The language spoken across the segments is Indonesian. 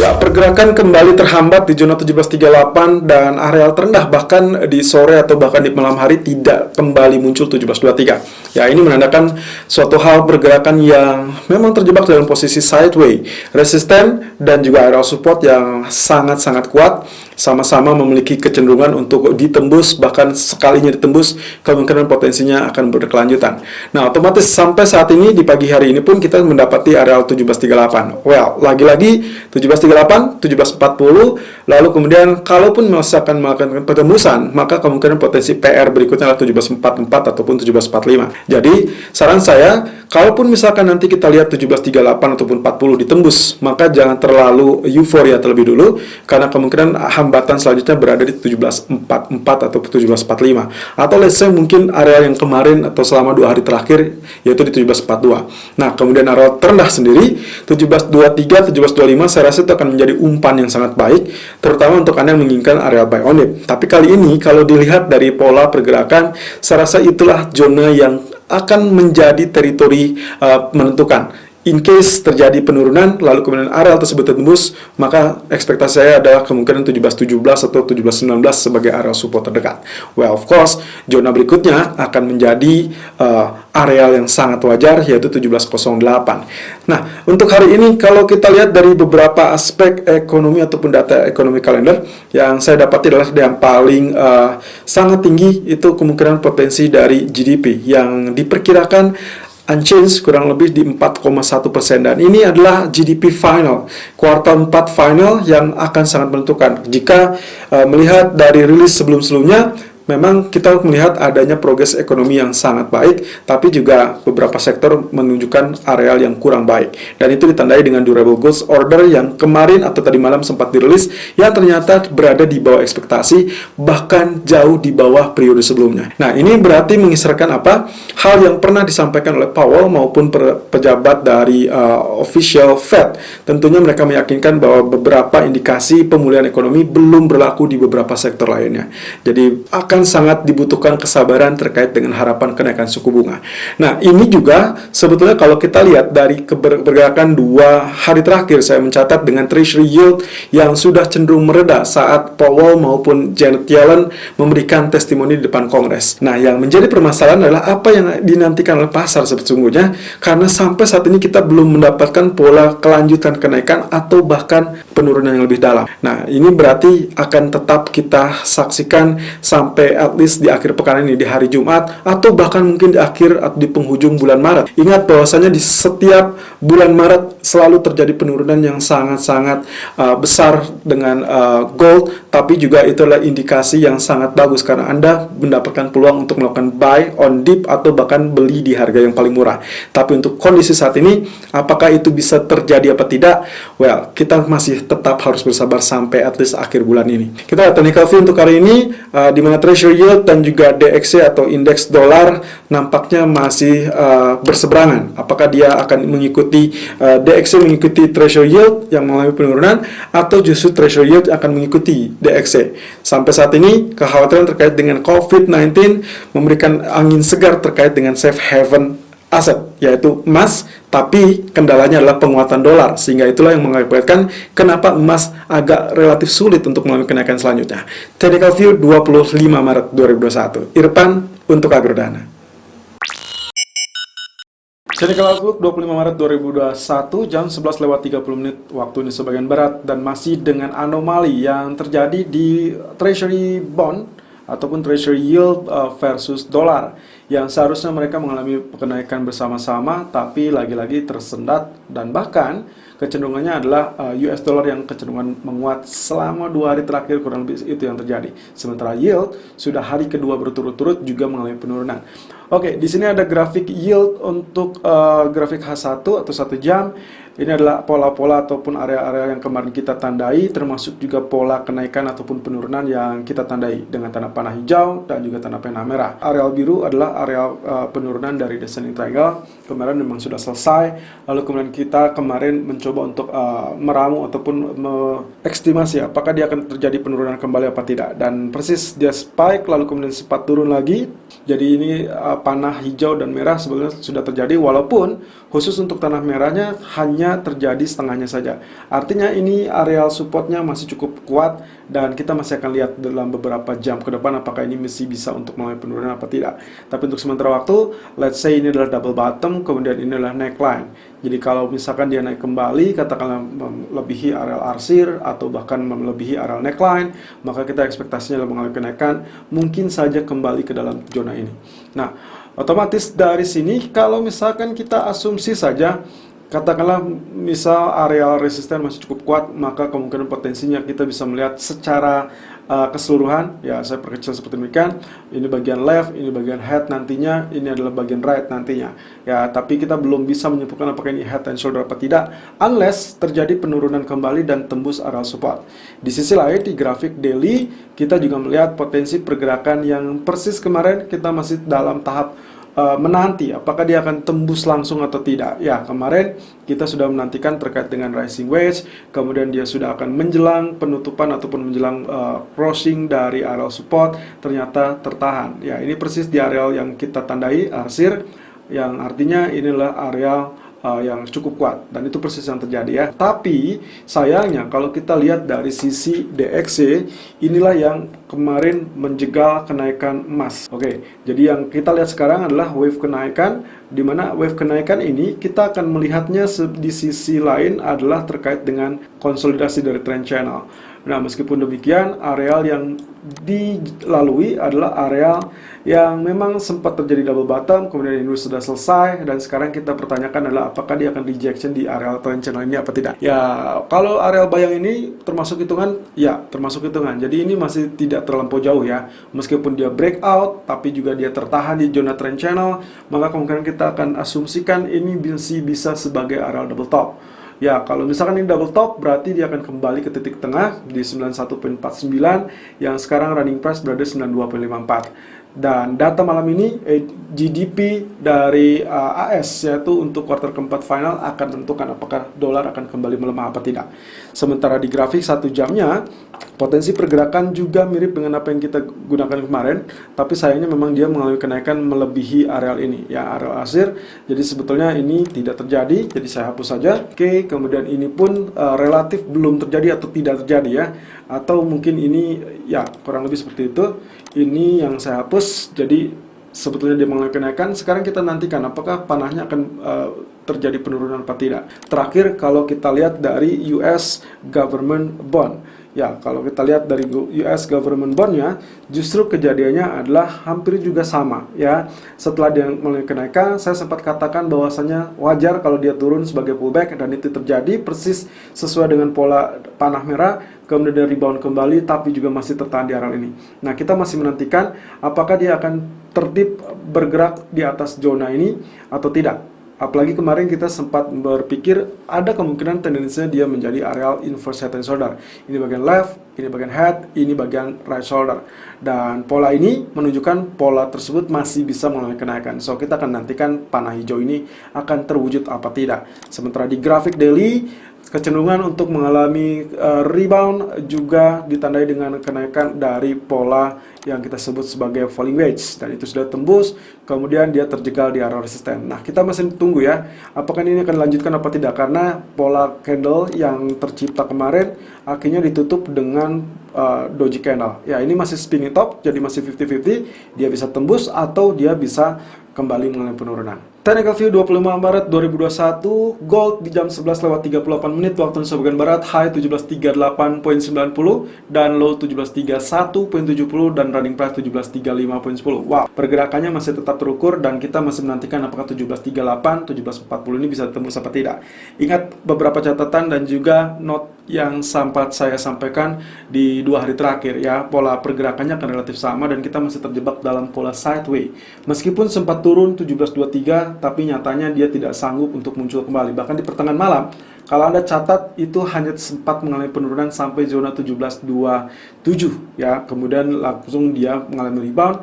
Ya, pergerakan kembali terhambat di zona 1738 dan areal terendah bahkan di sore atau bahkan di malam hari tidak kembali muncul 1723. Ya, ini menandakan suatu hal pergerakan yang memang terjebak dalam posisi sideways, resisten dan juga area support yang sangat-sangat kuat, sama-sama memiliki kecenderungan untuk ditembus, bahkan sekalinya ditembus kemungkinan potensinya akan berkelanjutan. Nah, otomatis sampai saat ini di pagi hari ini pun kita mendapati areal 1738. Well, lagi-lagi 1738, 1740, lalu kemudian kalaupun misalkan melakukan pertembusan, maka kemungkinan potensi PR berikutnya adalah 1744 ataupun 1745. Jadi, saran saya, kalaupun misalkan nanti kita lihat 1738 ataupun 40 ditembus, maka jangan terlalu euforia terlebih dulu, karena kemungkinan hambatan selanjutnya berada di 1744 atau 1745. Atau let's say mungkin area yang kemarin atau selama 2 hari terakhir, yaitu di 1742. Nah, kemudian area terendah sendiri, 1723, 1725, saya rasa itu akan menjadi umpan yang sangat baik, terutama untuk Anda yang menginginkan area buy on it. Tapi kali ini, kalau dilihat dari pola pergerakan, saya rasa itulah zona yang akan menjadi teritori menentukan. In case terjadi penurunan, lalu kemudian area tersebut tembus, maka ekspektasi saya adalah kemungkinan 1717 atau 1719 sebagai area support terdekat. Well, of course, zona berikutnya akan menjadi areal yang sangat wajar, yaitu 1708. Nah, untuk hari ini, kalau kita lihat dari beberapa aspek ekonomi ataupun data ekonomi kalender, yang saya dapati adalah yang paling sangat tinggi, itu kemungkinan potensi dari GDP, yang diperkirakan unchanged kurang lebih di 4,1%, dan ini adalah GDP final kuartal 4 final yang akan sangat menentukan. Jika melihat dari rilis sebelum-sebelumnya, memang kita melihat adanya progres ekonomi yang sangat baik, tapi juga beberapa sektor menunjukkan areal yang kurang baik. Dan itu ditandai dengan durable goods order yang kemarin atau tadi malam sempat dirilis, yang ternyata berada di bawah ekspektasi, bahkan jauh di bawah periode sebelumnya. Nah, ini berarti mengisyaratkan apa? Hal yang pernah disampaikan oleh Powell maupun pejabat dari official Fed. Tentunya mereka meyakinkan bahwa beberapa indikasi pemulihan ekonomi belum berlaku di beberapa sektor lainnya. Jadi akan sangat dibutuhkan kesabaran terkait dengan harapan kenaikan suku bunga. Nah, ini juga sebetulnya kalau kita lihat dari pergerakan 2 hari terakhir, saya mencatat dengan Treasury yield yang sudah cenderung mereda saat Powell maupun Janet Yellen memberikan testimoni di depan Kongres. Nah, yang menjadi permasalahan adalah apa yang dinantikan oleh pasar sesungguhnya, karena sampai saat ini kita belum mendapatkan pola kelanjutan kenaikan atau bahkan penurunan yang lebih dalam. Nah, ini berarti akan tetap kita saksikan sampai at least di akhir pekan ini, di hari Jumat, atau bahkan mungkin di akhir atau di penghujung bulan Maret. Ingat bahwasanya di setiap bulan Maret selalu terjadi penurunan yang sangat-sangat besar dengan gold, tapi juga itu adalah indikasi yang sangat bagus karena Anda mendapatkan peluang untuk melakukan buy on dip atau bahkan beli di harga yang paling murah. Tapi untuk kondisi saat ini, apakah itu bisa terjadi apa tidak? Well, kita masih tetap harus bersabar sampai at least akhir bulan ini. Kita lihat technical view untuk hari ini, di mana Treasury yield dan juga DXY atau indeks dolar nampaknya masih berseberangan. Apakah dia akan mengikuti DXY mengikuti Treasury yield yang mengalami penurunan, atau justru Treasury yield akan mengikuti DXY. Sampai saat ini kekhawatiran terkait dengan COVID-19 memberikan angin segar terkait dengan safe haven aset, yaitu emas, tapi kendalanya adalah penguatan dolar, sehingga itulah yang mengakibatkan kenapa emas agak relatif sulit untuk mengalami kenaikan selanjutnya. Technical view 25 Maret 2021. Irfan untuk Agrodana. Technical outlook 25 Maret 2021 jam 11:30 waktu Indonesia bagian Barat, dan masih dengan anomali yang terjadi di Treasury bond ataupun Treasury yield versus dolar, yang seharusnya mereka mengalami kenaikan bersama-sama, tapi lagi-lagi tersendat, dan bahkan kecenderungannya adalah US dollar yang kecenderungan menguat selama 2 hari terakhir, kurang lebih itu yang terjadi. Sementara yield sudah hari kedua berturut-turut juga mengalami penurunan. Oke, di sini ada grafik yield untuk grafik H1 atau 1 jam. Ini adalah pola-pola ataupun area-area yang kemarin kita tandai, termasuk juga pola kenaikan ataupun penurunan yang kita tandai dengan tanda panah hijau dan juga tanda panah merah. Areal biru adalah area penurunan dari descending triangle. Kemarin memang sudah selesai, lalu kemudian kita kemarin mencoba untuk meramu ataupun mengestimasi apakah dia akan terjadi penurunan kembali apa tidak. Dan persis dia spike, lalu kemudian sempat turun lagi. Jadi ini panah hijau dan merah sebenarnya sudah terjadi, walaupun khusus untuk tanah merahnya hanya hanya terjadi setengahnya saja. Artinya ini areal supportnya masih cukup kuat, dan kita masih akan lihat dalam beberapa jam ke depan apakah ini masih bisa untuk mengalami penurunan apa tidak. Tapi untuk sementara waktu, let's say ini adalah double bottom, kemudian ini adalah neckline. Jadi kalau misalkan dia naik kembali, katakanlah melebihi areal arsir atau bahkan melebihi areal neckline, maka kita ekspektasinya adalah mengalami kenaikan, mungkin saja kembali ke dalam zona ini. Nah, otomatis dari sini kalau misalkan kita asumsi saja, katakanlah misal areal resisten masih cukup kuat, maka kemungkinan potensinya kita bisa melihat secara keseluruhan, ya saya perkecil seperti demikian. Ini bagian left, ini bagian head nantinya, ini adalah bagian right nantinya. Ya, tapi kita belum bisa menyimpulkan apakah ini head and shoulder apa tidak, unless terjadi penurunan kembali dan tembus areal support. Di sisi lain, di grafik daily, kita juga melihat potensi pergerakan yang persis kemarin kita masih dalam tahap menanti apakah dia akan tembus langsung atau tidak. Ya, kemarin kita sudah menantikan terkait dengan rising wedge, kemudian dia sudah akan menjelang penutupan ataupun menjelang crossing dari areal support, ternyata tertahan. Ya, ini persis di areal yang kita tandai arsir, yang artinya inilah areal yang cukup kuat, dan itu persis yang terjadi ya. Tapi sayangnya kalau kita lihat dari sisi DXY, inilah yang kemarin menjegal kenaikan emas. Oke, jadi yang kita lihat sekarang adalah wave kenaikan, di mana wave kenaikan ini kita akan melihatnya di sisi lain adalah terkait dengan konsolidasi dari trend channel. Nah, meskipun demikian, areal yang dilalui adalah areal yang memang sempat terjadi double bottom, kemudian ini sudah selesai, dan sekarang kita pertanyakan adalah apakah dia akan rejection di areal trend channel ini apa tidak. Ya, kalau areal bayang ini termasuk hitungan, ya termasuk hitungan. Jadi ini masih tidak terlampau jauh ya. Meskipun dia breakout, tapi juga dia tertahan di zona trend channel, maka kemungkinan kita akan asumsikan ini bisa sebagai areal double top. Ya, kalau misalkan ini double top, berarti dia akan kembali ke titik tengah di 91.49, yang sekarang running price berada 92.54. Dan data malam ini GDP dari AS, yaitu untuk kuartal keempat final, akan menentukan apakah dolar akan kembali melemah apa tidak. Sementara di grafik 1 jamnya, potensi pergerakan juga mirip dengan apa yang kita gunakan kemarin, tapi sayangnya memang dia mengalami kenaikan melebihi areal ini, ya areal arsir. Jadi sebetulnya ini tidak terjadi, jadi saya hapus saja. Oke, kemudian ini pun relatif belum terjadi atau tidak terjadi ya, atau mungkin ini ya kurang lebih seperti itu. Ini yang saya hapus, jadi sebetulnya dia mengalami kenaikan. Sekarang kita nantikan apakah panahnya akan terjadi penurunan apa tidak. Terakhir, kalau kita lihat dari US Government Bond, ya kalau kita lihat dari US Government Bond-nya, justru kejadiannya adalah hampir juga sama ya. Setelah dia mengalami kenaikan, saya sempat katakan bahwasanya wajar kalau dia turun sebagai pullback, dan itu terjadi persis sesuai dengan pola panah merah, kemudian dia rebound kembali, tapi juga masih tertahan di areal ini. Nah, kita masih menantikan apakah dia akan tertib bergerak di atas zona ini atau tidak. Apalagi kemarin kita sempat berpikir ada kemungkinan tendensinya dia menjadi areal inverse head and shoulder. Ini bagian left, ini bagian head, ini bagian right shoulder. Dan pola ini menunjukkan pola tersebut masih bisa mengalami kenaikan. So, kita akan nantikan panah hijau ini akan terwujud apa tidak. Sementara di grafik daily, kecenderungan untuk mengalami rebound juga ditandai dengan kenaikan dari pola yang kita sebut sebagai falling wedge, dan itu sudah tembus, kemudian dia terjegal di area resisten. Nah, kita masih tunggu ya, apakah ini akan dilanjutkan apa tidak, karena pola candle yang tercipta kemarin akhirnya ditutup dengan doji candle. Ya, ini masih spinning top, jadi masih 50-50, dia bisa tembus atau dia bisa kembali mengalami penurunan. Technical view 25 Maret 2021, gold di jam 11:38 waktu Indonesia bagian barat, high 1738.90 dan low 1731.70 dan running price 1735.10. Wow, pergerakannya masih tetap terukur, dan kita masih menantikan apakah 1738, 1740 ini bisa tembus apa tidak. Ingat beberapa catatan dan juga note yang sempat saya sampaikan di 2 hari terakhir ya, pola pergerakannya akan relatif sama dan kita masih terjebak dalam pola sideways. Meskipun sempat turun 1723, tapi nyatanya dia tidak sanggup untuk muncul kembali. Bahkan di pertengahan malam, kalau Anda catat, itu hanya sempat mengalami penurunan sampai zona 1727 ya, kemudian langsung dia mengalami rebound,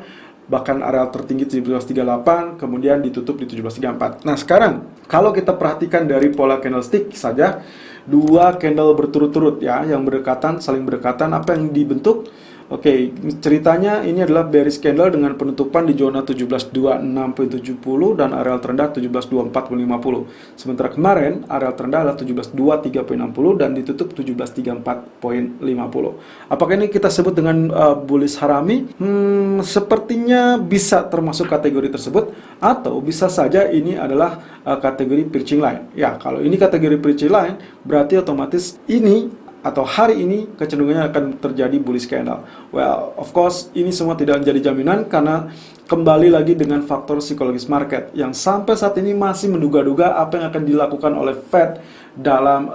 bahkan area tertinggi 1738, kemudian ditutup di 1734. Nah, sekarang kalau kita perhatikan dari pola candlestick saja, 2 candle berturut-turut ya, yang berdekatan, saling berdekatan, apa yang dibentuk? Oke, ceritanya ini adalah bearish candle dengan penutupan di zona 17.26.70 dan areal terendah 17.24.50. Sementara kemarin areal terendah adalah 17.23.60 dan ditutup 17.34.50. Apakah ini kita sebut dengan bullish harami? Sepertinya bisa termasuk kategori tersebut, atau bisa saja ini adalah kategori pitching line. Ya, kalau ini kategori pitching line, berarti otomatis ini atau hari ini kecenderungannya akan terjadi bullish candle. Well, of course, ini semua tidak menjadi jaminan karena kembali lagi dengan faktor psikologis market yang sampai saat ini masih menduga-duga apa yang akan dilakukan oleh Fed dalam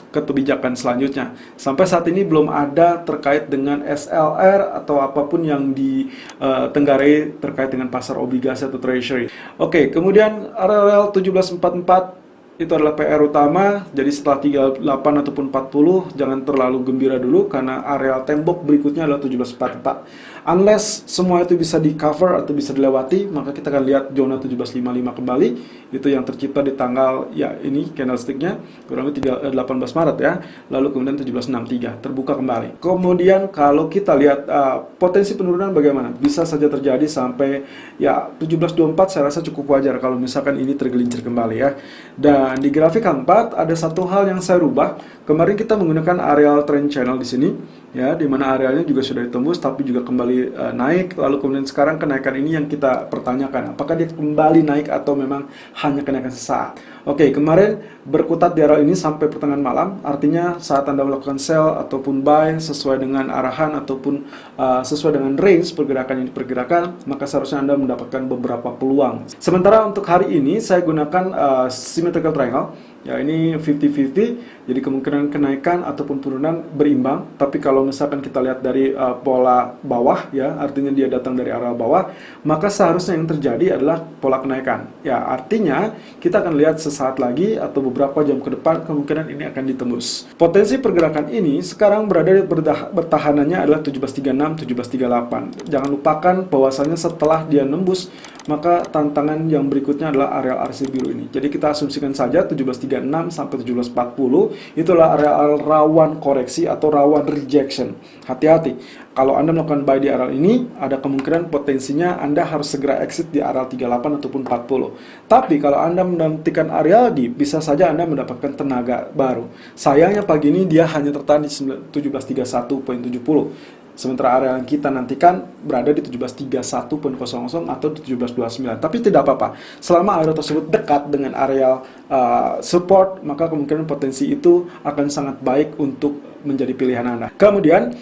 kebijakan selanjutnya. Sampai saat ini belum ada terkait dengan SLR atau apapun yang ditenggarai terkait dengan pasar obligasi atau treasury. Oke, kemudian area 1744 itu adalah PR utama. Jadi setelah 38 ataupun 40 jangan terlalu gembira dulu karena areal tembok berikutnya adalah 1744. Unless semua itu bisa di cover atau bisa dilewati, maka kita akan lihat zona 1755 kembali. Itu yang tercipta di tanggal ini candlesticknya kurang lebih 18 Maret ya. Lalu kemudian 1763 terbuka kembali. Kemudian kalau kita lihat potensi penurunan bagaimana? Bisa saja terjadi sampai 1724. Saya rasa cukup wajar kalau misalkan ini tergelincir kembali ya. Dan di grafik keempat ada satu hal yang saya rubah. Kemarin kita menggunakan areal trend channel di sini ya, di mana arealnya juga sudah ditembus tapi juga kembali naik. Lalu kemudian sekarang kenaikan ini yang kita pertanyakan, apakah dia kembali naik atau memang hanya kenaikan sesaat. Oke, kemarin berkutat di area ini sampai pertengahan malam, artinya saat Anda melakukan sell ataupun buy sesuai dengan arahan ataupun sesuai dengan range pergerakan yang diperkirakan, maka seharusnya Anda mendapatkan beberapa peluang. Sementara untuk hari ini saya gunakan symmetrical triangle. Ya, ini 50-50, jadi kemungkinan kenaikan ataupun penurunan berimbang. Tapi kalau misalkan kita lihat dari pola bawah, ya, artinya dia datang dari arah bawah, maka seharusnya yang terjadi adalah pola kenaikan. Ya, artinya kita akan lihat sesaat lagi atau beberapa jam ke depan kemungkinan ini akan ditembus. Potensi pergerakan ini sekarang bertahanannya adalah 1736, 1738. Jangan lupakan bahwasanya setelah dia nembus, maka tantangan yang berikutnya adalah areal RC biru ini. Jadi kita asumsikan saja 1736 sampai 1740 itulah areal rawan koreksi atau rawan rejection. Hati-hati. Kalau Anda melakukan buy di areal ini, ada kemungkinan potensinya Anda harus segera exit di areal 38 ataupun 40. Tapi kalau Anda menantikan areal di, bisa saja Anda mendapatkan tenaga baru. Sayangnya pagi ini dia hanya tertahan di 1731.70. Sementara area yang kita nantikan berada di 1731.00 atau 1729. Tapi tidak apa-apa. Selama area tersebut dekat dengan area support, maka kemungkinan potensi itu akan sangat baik untuk menjadi pilihan Anda. Kemudian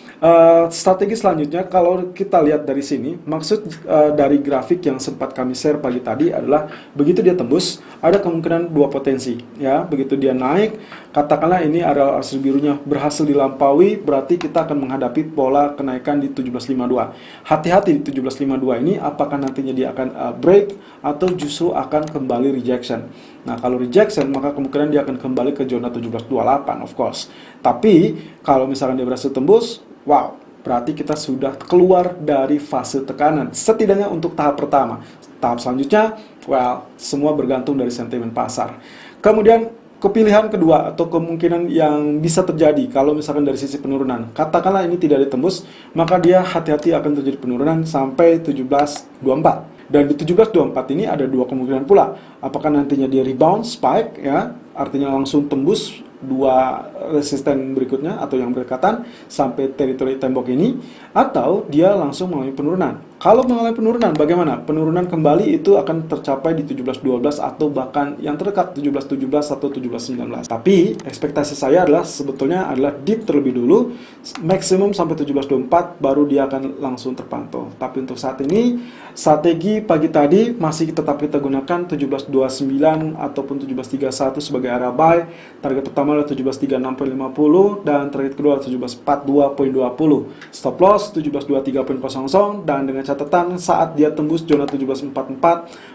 strategi selanjutnya kalau kita lihat dari sini, maksud dari grafik yang sempat kami share pagi tadi adalah begitu dia tembus, ada kemungkinan dua potensi ya. Begitu dia naik, katakanlah ini area arus birunya berhasil dilampaui, berarti kita akan menghadapi pola kenaikan di 1752. Hati-hati di 1752 ini apakah nantinya dia akan break atau justru akan kembali rejection. Nah, kalau rejection maka kemungkinan dia akan kembali ke zona 1728 of course. Tapi kalau misalkan dia berhasil tembus, wow, berarti kita sudah keluar dari fase tekanan. Setidaknya untuk tahap pertama. Tahap selanjutnya, well, semua bergantung dari sentimen pasar. Kemudian kepilihan kedua atau kemungkinan yang bisa terjadi kalau misalkan dari sisi penurunan, katakanlah ini tidak ditembus, maka dia hati-hati akan terjadi penurunan sampai 1724. Dan di 1724 ini ada dua kemungkinan pula. Apakah nantinya dia rebound, spike, ya, artinya langsung tembus dua resisten berikutnya atau yang berdekatan sampai teritori tembok ini, atau dia langsung mengalami penurunan. Kalau mengalami penurunan, bagaimana? Penurunan kembali itu akan tercapai di 1712 atau bahkan yang terdekat 1717 atau 1719. Tapi ekspektasi saya adalah sebetulnya adalah dip terlebih dulu, maksimum sampai 1724 baru dia akan langsung terpantau. Tapi untuk saat ini strategi pagi tadi masih tetap kita gunakan 1729 ataupun 1731 sebagai area buy. Target pertama adalah 1736.50 dan target kedua adalah 1742.20. Stop loss 1723.00 dan dengan catatan saat dia tembus zona 1744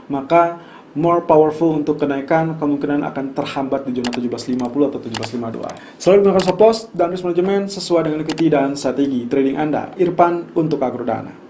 maka more powerful untuk kenaikan kemungkinan akan terhambat di zona 1750 atau 1752. Selalu gunakan stop loss dan risk management sesuai dengan liquidity dan strategi trading Anda. Irfan untuk Agrodana.